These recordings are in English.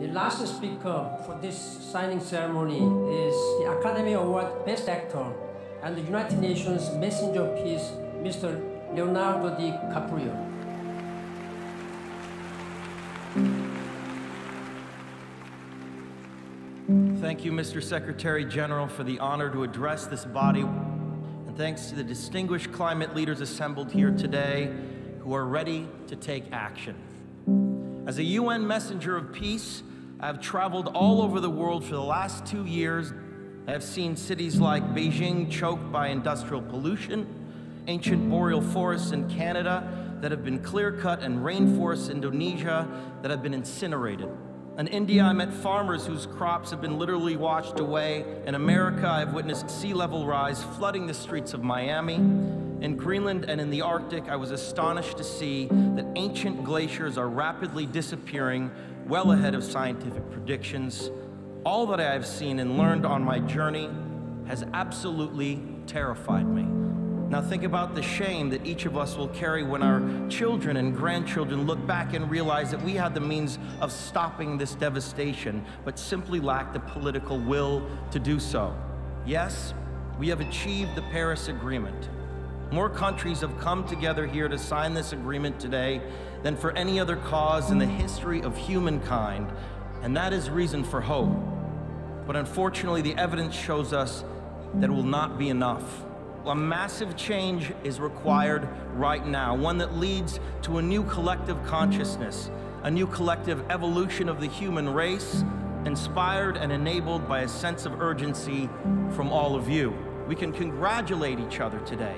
The last speaker for this signing ceremony is the Academy Award Best Actor and the United Nations Messenger of Peace, Mr. Leonardo DiCaprio. Thank you, Mr. Secretary General, for the honor to address this body, and thanks to the distinguished climate leaders assembled here today who are ready to take action. As a UN messenger of peace, I have traveled all over the world for the last 2 years. I have seen cities like Beijing choked by industrial pollution, ancient boreal forests in Canada that have been clear-cut, and rainforests in Indonesia that have been incinerated. In India, I met farmers whose crops have been literally washed away. In America, I've witnessed sea level rise flooding the streets of Miami. In Greenland and in the Arctic, I was astonished to see that ancient glaciers are rapidly disappearing, well ahead of scientific predictions. All that I have seen and learned on my journey has absolutely terrified me. Now think about the shame that each of us will carry when our children and grandchildren look back and realize that we had the means of stopping this devastation, but simply lacked the political will to do so. Yes, we have achieved the Paris Agreement. More countries have come together here to sign this agreement today than for any other cause in the history of humankind, and that is reason for hope. But unfortunately, the evidence shows us that it will not be enough. A massive change is required right now, one that leads to a new collective consciousness, a new collective evolution of the human race, inspired and enabled by a sense of urgency from all of you. We can congratulate each other today,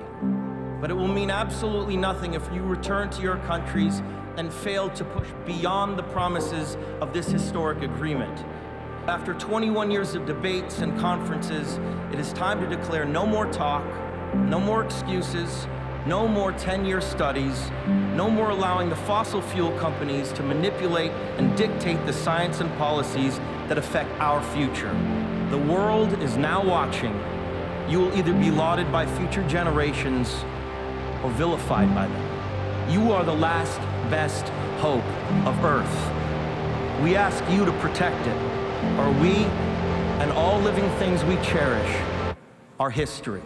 but it will mean absolutely nothing if you return to your countries and fail to push beyond the promises of this historic agreement. After 21 years of debates and conferences, it is time to declare no more talk, no more excuses, no more 10-year studies, no more allowing the fossil fuel companies to manipulate and dictate the science and policies that affect our future. The world is now watching. You will either be lauded by future generations or vilified by them. You are the last best hope of Earth. We ask you to protect it, or we and all living things we cherish are history.